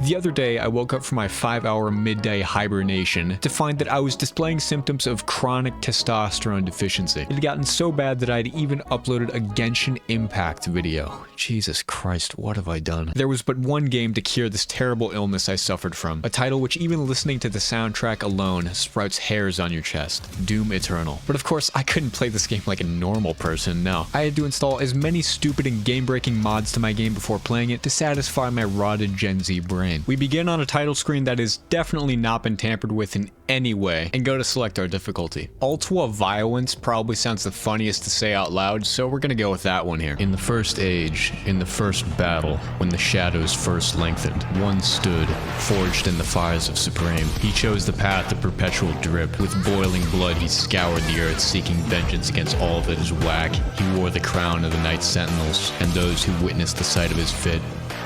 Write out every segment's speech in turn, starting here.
The other day, I woke up from my 5-hour midday hibernation to find that I was displaying symptoms of chronic testosterone deficiency. It had gotten so bad that I had even uploaded a Genshin Impact video. Jesus Christ, what have I done? There was but one game to cure this terrible illness I suffered from, a title which even listening to the soundtrack alone sprouts hairs on your chest, Doom Eternal. But of course, I couldn't play this game like a normal person, no. I had to install as many stupid and game-breaking mods to my game before playing it to satisfy my rotted Gen Z brain. We begin on a title screen that has definitely not been tampered with in any way, and go to select our difficulty. Ultra Violence probably sounds the funniest to say out loud, so we're gonna go with that one here. In the first age, in the first battle, when the shadows first lengthened, one stood, forged in the fires of Supreme. He chose the path of perpetual drip. With boiling blood, he scoured the earth, seeking vengeance against all that is whack. He wore the crown of the Night Sentinels, and those who witnessed the sight of his fit,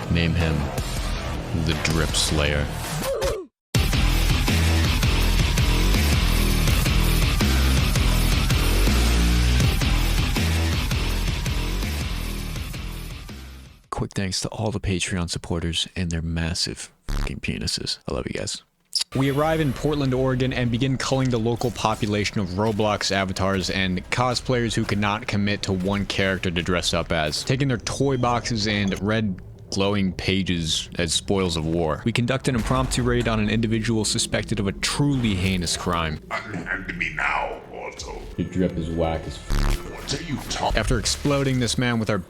name him the Drip Slayer. Quick thanks to all the Patreon supporters and their massive fucking penises. I love you guys. We arrive in Portland, Oregon and begin culling the local population of Roblox avatars and cosplayers who could not commit to one character to dress up as, taking their toy boxes and red glowing pages as spoils of war. We conduct an impromptu raid on an individual suspected of a truly heinous crime. Unhand me now, Otto. Your drip is whack as What are you talking? After exploding this man with our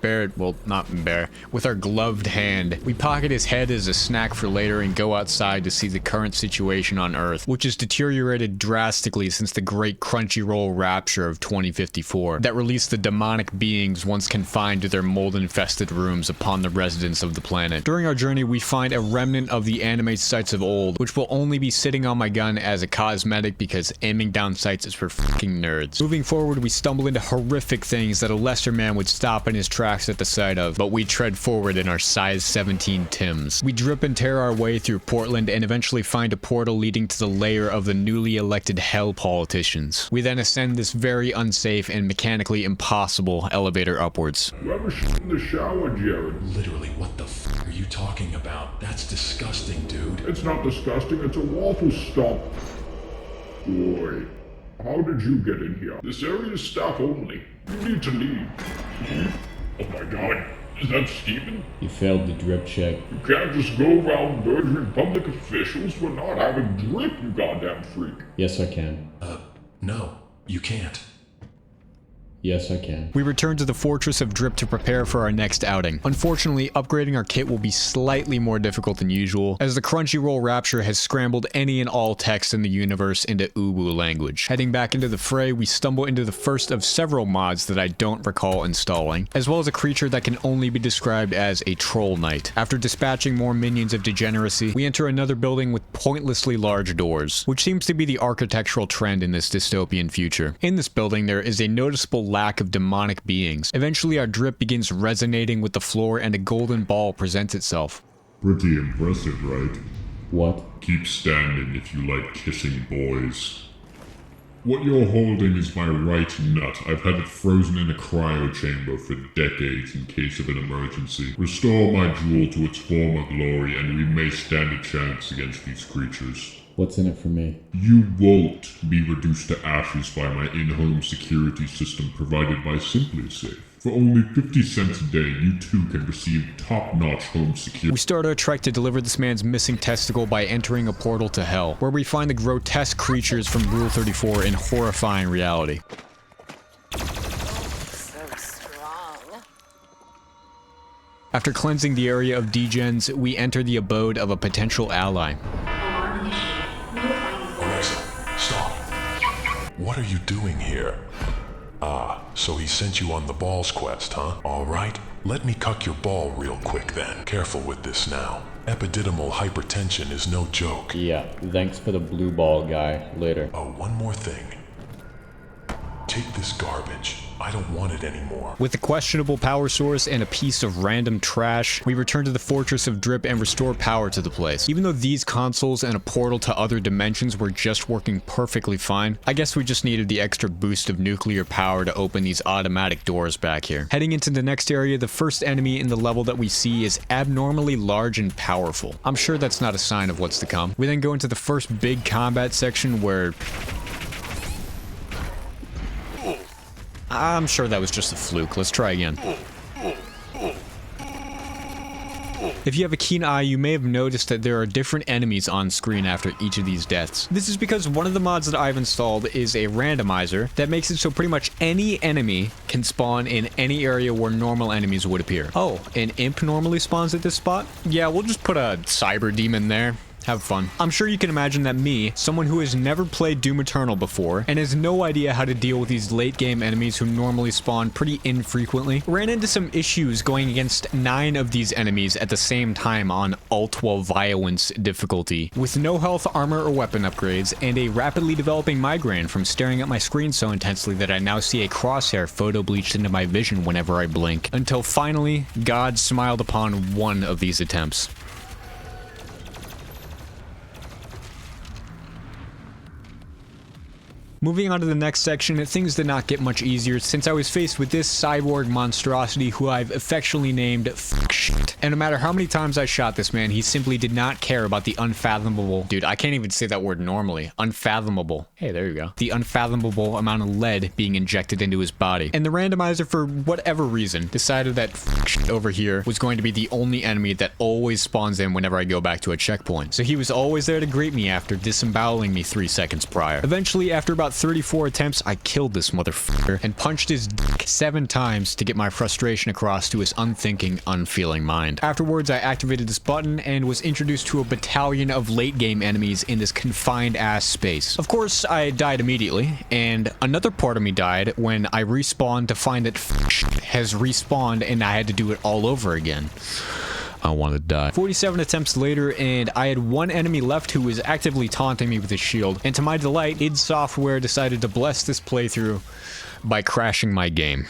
with our gloved hand, we pocket his head as a snack for later and go outside to see the current situation on Earth, which has deteriorated drastically since the great Crunchyroll rapture of 2054 that released the demonic beings once confined to their mold-infested rooms upon the residents of the planet. During our journey, we find a remnant of the anime sights of old, which will only be sitting on my gun as a cosmetic because aiming down sights is for fucking nerds. Moving forward, we stumble into horrific things that a lesser man would stop in his tracks at the sight of, but we tread forward in our size 17 Tims. We drip and tear our way through Portland and eventually find a portal leading to the lair of the newly elected hell politicians. We then ascend this very unsafe and mechanically impossible elevator upwards. Whoever shit in the shower, Jared. Literally, what the f are you talking about? That's disgusting, dude. It's not disgusting, it's a waffle stop. Boy, how did you get in here? This area is staff only. You need to leave. Oh my god, is that Steven? You failed the drip check. You can't just go around murdering public officials for not having drip, you goddamn freak. Yes, I can. No, you can't. Yes, I can. We return to the Fortress of Drip to prepare for our next outing. Unfortunately, upgrading our kit will be slightly more difficult than usual, as the Crunchyroll Rapture has scrambled any and all text in the universe into Uwu language. Heading back into the fray, we stumble into the first of several mods that I don't recall installing, as well as a creature that can only be described as a TrollKnight. After dispatching more minions of degeneracy, we enter another building with pointlessly large doors, which seems to be the architectural trend in this dystopian future. In this building, there is a noticeable lack of demonic beings. Eventually, our drip begins resonating with the floor and a golden ball presents itself. Pretty impressive, right? What? Keep standing if you like kissing boys. What you're holding is my right nut. I've had it frozen in a cryo chamber for decades in case of an emergency. Restore my jewel to its former glory and we may stand a chance against these creatures. What's in it for me? You won't be reduced to ashes by my in-home security system provided by SimpliSafe. For only 50 cents a day, you too can receive top-notch home security. We start our trek to deliver this man's missing testicle by entering a portal to hell, where we find the grotesque creatures from Rule 34 in horrifying reality. So strong. After cleansing the area of degens, we enter the abode of a potential ally. Stop. What are you doing here? Ah, so he sent you on the balls quest, huh? Alright, let me cuck your ball real quick then. Careful with this now. Epididymal hypertension is no joke. Yeah, thanks for the blue ball guy. Later. Oh, one more thing. take this garbage. I don't want it anymore. With a questionable power source and a piece of random trash, we return to the Fortress of Drip and restore power to the place. Even though these consoles and a portal to other dimensions were just working perfectly fine, I guess we just needed the extra boost of nuclear power to open these automatic doors back here. Heading into the next area, the first enemy in the level that we see is abnormally large and powerful. I'm sure that's not a sign of what's to come. We then go into the first big combat section where... I'm sure that was just a fluke. Let's try again. If you have a keen eye, you may have noticed that there are different enemies on screen after each of these deaths. This is because one of the mods that I've installed is a randomizer that makes it so pretty much any enemy can spawn in any area where normal enemies would appear. Oh, an imp normally spawns at this spot? Yeah, we'll just put a cyber demon there. Have fun. I'm sure you can imagine that me, someone who has never played Doom Eternal before and has no idea how to deal with these late game enemies who normally spawn pretty infrequently, ran into some issues going against 9 of these enemies at the same time on Alt while Violence difficulty, with no health, armor, or weapon upgrades, and a rapidly developing migraine from staring at my screen so intensely that I now see a crosshair photo bleached into my vision whenever I blink, until finally, God smiled upon one of these attempts. Moving on to the next section, things did not get much easier since I was faced with this cyborg monstrosity who I've affectionately named F***shit. And no matter how many times I shot this man, he simply did not care about the unfathomable... Dude, I can't even say that word normally. Unfathomable. Hey, there you go. The unfathomable amount of lead being injected into his body. And the randomizer, for whatever reason, decided that F***shit over here was going to be the only enemy that always spawns in whenever I go back to a checkpoint. So he was always there to greet me after disemboweling me 3 seconds prior. Eventually, after about 34 attempts, I killed this motherfucker and punched his dick 7 times to get my frustration across to his unthinking, unfeeling mind. Afterwards, I activated this button and was introduced to a battalion of late game enemies in this confined ass space. Of course, I died immediately, and another part of me died when I respawned to find that has respawned and I had to do it all over again. I want to die. 47 attempts later, and I had one enemy left who was actively taunting me with his shield, and to my delight, id Software decided to bless this playthrough by crashing my game.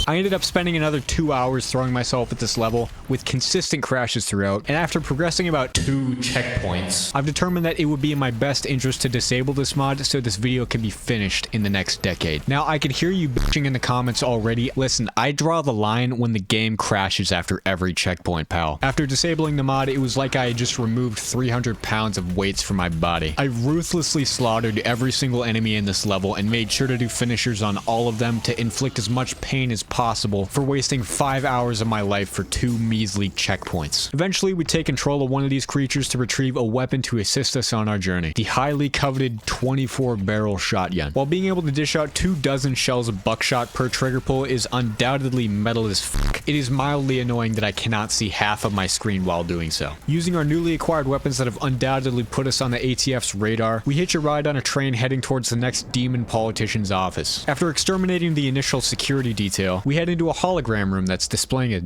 I ended up spending another 2 hours throwing myself at this level with consistent crashes throughout, and after progressing about 2 checkpoints, I've determined that it would be in my best interest to disable this mod so this video can be finished in the next decade. Now, I could hear you bitching in the comments already. Listen, I draw the line when the game crashes after every checkpoint, pal. After disabling the mod, it was like I had just removed 300 pounds of weights from my body. I ruthlessly slaughtered every single enemy in this level and made sure to do finishers on all of them to inflict as much pain as possible for wasting 5 hours of my life for 2 measly checkpoints. Eventually, we take control of one of these creatures to retrieve a weapon to assist us on our journey, the highly coveted 24-barrel shotgun. While being able to dish out 24 shells of buckshot per trigger pull is undoubtedly metal as fuck, it is mildly annoying that I cannot see half of my screen while doing so. Using our newly acquired weapons that have undoubtedly put us on the ATF's radar, we hitch a ride on a train heading towards the next demon politician's office. After exterminating the initial security detail, we head into a hologram room that's displaying a...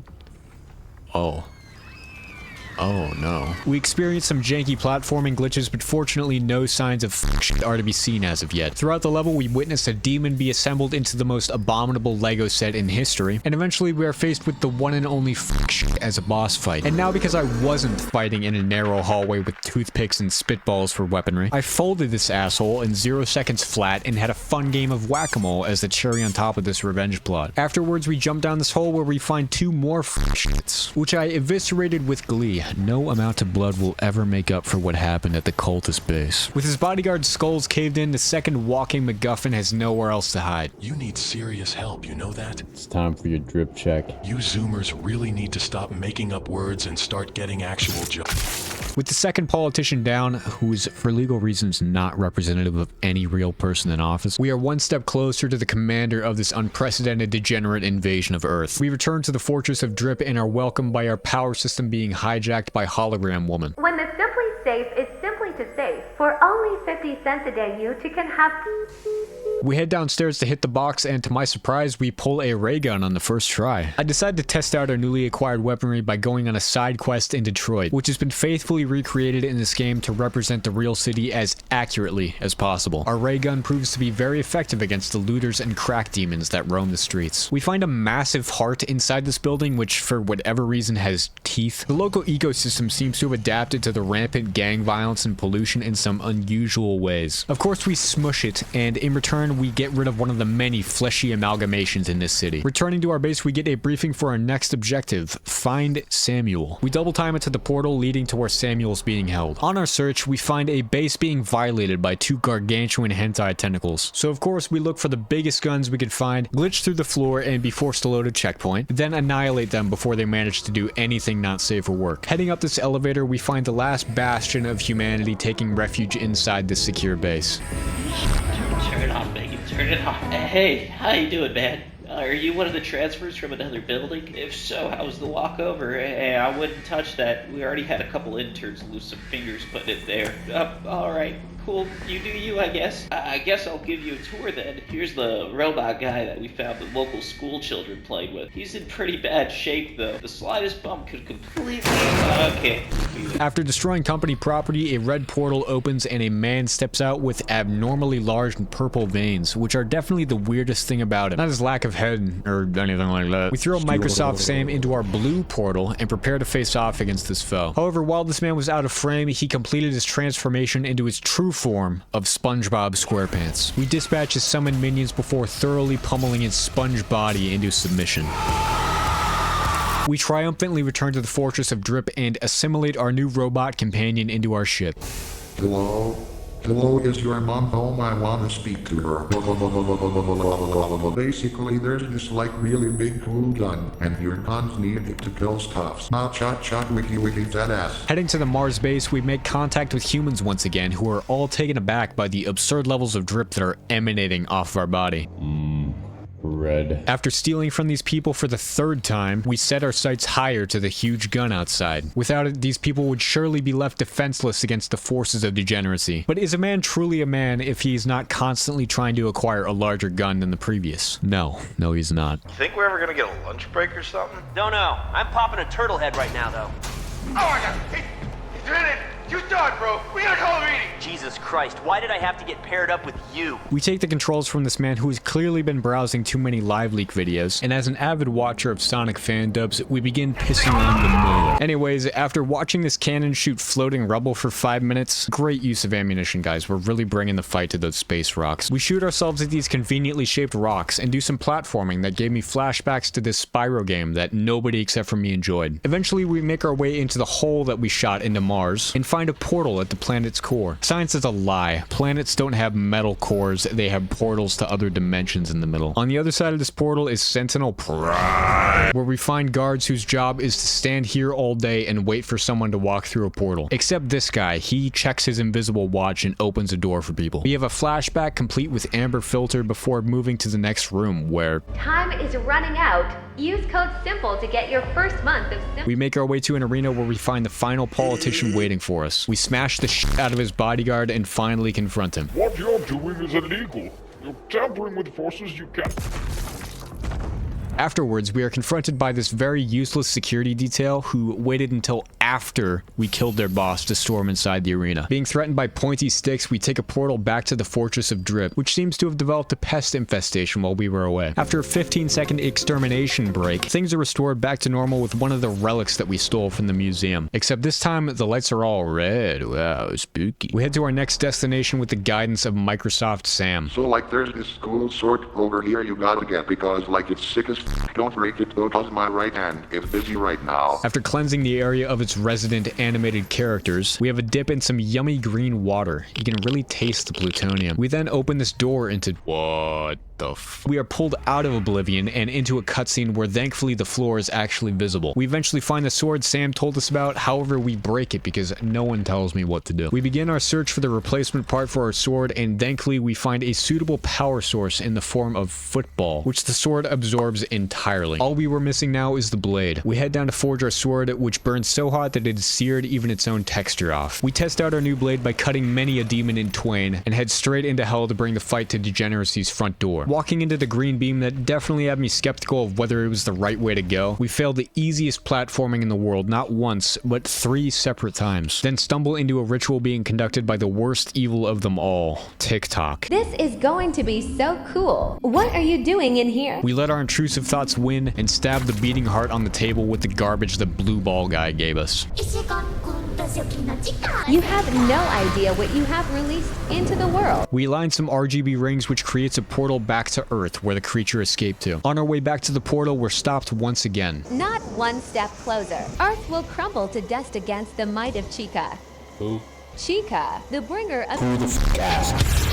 Oh no. We experienced some janky platforming glitches, but fortunately no signs of shit are to be seen as of yet. Throughout the level, we witnessed a demon be assembled into the most abominable Lego set in history, and eventually we are faced with the one and only shit as a boss fight. And now, because I wasn't fighting in a narrow hallway with toothpicks and spitballs for weaponry, I folded this asshole in 0 seconds flat and had a fun game of whack-a-mole as the cherry on top of this revenge plot. Afterwards, we jump down this hole where we find 2 more shits, which I eviscerated with glee. No amount of blood will ever make up for what happened at the cultist base. With his bodyguard's skulls caved in, the second walking MacGuffin has nowhere else to hide. You need serious help, you know that? It's time for your drip check. You Zoomers really need to stop making up words and start getting actual jokes. With the second politician down, who's for legal reasons not representative of any real person in office, we are one step closer to the commander of this unprecedented degenerate invasion of Earth. We return to the Fortress of Drip and are welcomed by our power system being hijacked by Hologram Woman. When the Simply Safe is simply to save, for only 50 cents a day you two can have... We head downstairs to hit the box, and to my surprise, we pull a ray gun on the first try. I decide to test out our newly acquired weaponry by going on a side quest in Detroit, which has been faithfully recreated in this game to represent the real city as accurately as possible. Our ray gun proves to be very effective against the looters and crack demons that roam the streets. We find a massive heart inside this building, which for whatever reason has teeth. The local ecosystem seems to have adapted to the rampant gang violence and pollution in some unusual ways. Of course, we smush it, and in return, we get rid of one of the many fleshy amalgamations in this city. Returning to our base, we get a briefing for our next objective: find Samuel. We double time it to the portal leading to where Samuel's being held. On our search, we find a base being violated by two gargantuan hentai tentacles. So of course, we look for the biggest guns we could find, glitch through the floor, and be forced to load a checkpoint, then annihilate them before they manage to do anything not safe for work. Heading up this elevator, we find the last bastion of humanity taking refuge inside this secure base. Turn it off, Megan. Turn it off. Hey, how you doing, man? Are you one of the transfers from another building? If so, how was the walk over? Hey, I wouldn't touch that. We already had a couple interns lose some fingers putting it there. Alright, cool. You do you, I guess. I guess I'll give you a tour then. Here's the robot guy that we found the local school children playing with. He's in pretty bad shape, though. The slightest bump could completely... Okay. After destroying company property, a red portal opens and a man steps out with abnormally large purple veins, which are definitely the weirdest thing about it. Not his lack of head or anything like that. We throw Microsoft Sam into our blue portal and prepare to face off against this foe. However, while this man was out of frame, he completed his transformation into his true form of Spongebob SquarePants. We dispatch his summoned minions before thoroughly pummeling his sponge body into submission. We triumphantly return to the Fortress of Drip and assimilate our new robot companion into our ship. Hello? Hello, is your mom home? I want to speak to her. Basically, there's this like really big cool gun, and your guns need it to kill stuffs. Not shot, wiki, that ass. Heading to the Mars base, we make contact with humans once again, who are all taken aback by the absurd levels of drip that are emanating off of our body. Red. After stealing from these people for the third time, we set our sights higher to the huge gun outside. Without it, these people would surely be left defenseless against the forces of degeneracy. But is a man truly a man if he is not constantly trying to acquire a larger gun than the previous? No, he's not. Think we're ever gonna get a lunch break or something? Don't know. I'm popping a turtle head right now, though. Oh my god! Hey, Revenant! You done, bro! We gotta call a meeting! Jesus Christ, why did I have to get paired up with you? We take the controls from this man who has clearly been browsing too many live leak videos, and as an avid watcher of Sonic fan dubs, we begin pissing on the moon. Anyways, after watching this cannon shoot floating rubble for 5 minutes, great use of ammunition, guys. We're really bringing the fight to those space rocks. We shoot ourselves at these conveniently shaped rocks and do some platforming that gave me flashbacks to this Spyro game that nobody except for me enjoyed. Eventually, we make our way into the hole that we shot into Mars and find a portal at the planet's core. Science is a lie. Planets don't have metal cores, they have portals to other dimensions in the middle. On the other side of this portal is Sentinel Prime, where we find guards whose job is to stand here all day and wait for someone to walk through a portal. Except this guy, he checks his invisible watch and opens a door for people. We have a flashback complete with amber filter before moving to the next room where time is running out. Use code SIMPLE to get your first month of SIMPLE. we make our way to an arena where we find the final politician waiting for us. We smash the shit out of his bodyguard and finally confront him. What you're doing is illegal. You're tampering with forces you can't... Afterwards, we are confronted by this very useless security detail who waited until after we killed their boss to storm inside the arena. Being threatened by pointy sticks, we take a portal back to the Fortress of Drip, which seems to have developed a pest infestation while we were away. After a 15-second extermination break, things are restored back to normal with one of the relics that we stole from the museum. Except this time, the lights are all red. Wow, spooky. We head to our next destination with the guidance of Microsoft Sam. So like there's this cool sword over here you gotta get because like it's sick as don't break it though cause my right hand is busy right now. After cleansing the area of its resident animated characters, we have a dip in some yummy green water. You can really taste the plutonium. We then open this door into... What? the f? We are pulled out of oblivion and into a cutscene where thankfully the floor is actually visible. We eventually find the sword Sam told us about, however we break it because no one tells me what to do. We begin our search for the replacement part for our sword, and thankfully we find a suitable power source in the form of football, which the sword absorbs entirely. All we were missing now is the blade. We head down to forge our sword, which burns so hot that it has seared even its own texture off. We test out our new blade by cutting many a demon in twain and head straight into hell to bring the fight to Degeneracy's front door. Walking into the green beam that definitely had me skeptical of whether it was the right way to go, we failed the easiest platforming in the world not once, but 3 separate times. Then stumble into a ritual being conducted by the worst evil of them all, TikTok. This is going to be so cool. What are you doing in here? We let our intrusive thoughts win and stab the beating heart on the table with the garbage the blue ball guy gave us. You have no idea what you have released into the world. We align some RGB rings, which creates a portal back to Earth where the creature escaped to. On our way back to the portal, we're stopped once again. Not one step closer. Earth will crumble to dust against the might of Chika. Who? Chika, the bringer of... Who the f*** asked?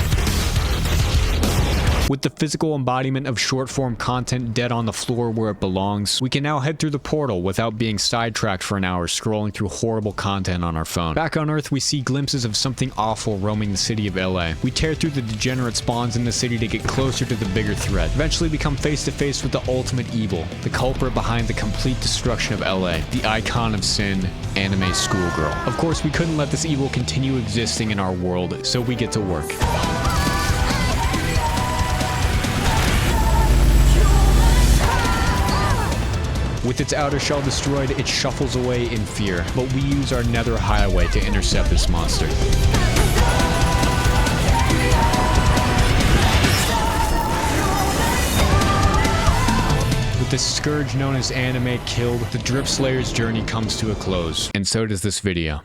With the physical embodiment of short-form content dead on the floor where it belongs, we can now head through the portal without being sidetracked for an hour scrolling through horrible content on our phone. Back on Earth, we see glimpses of something awful roaming the city of LA. We tear through the degenerate spawns in the city to get closer to the bigger threat. Eventually become face to face with the ultimate evil, the culprit behind the complete destruction of LA, the icon of sin, anime schoolgirl. Of course, we couldn't let this evil continue existing in our world, so we get to work. With its outer shell destroyed, it shuffles away in fear, but we use our nether highway to intercept this monster. With the scourge known as anime killed, the Drip Slayer's journey comes to a close, and so does this video.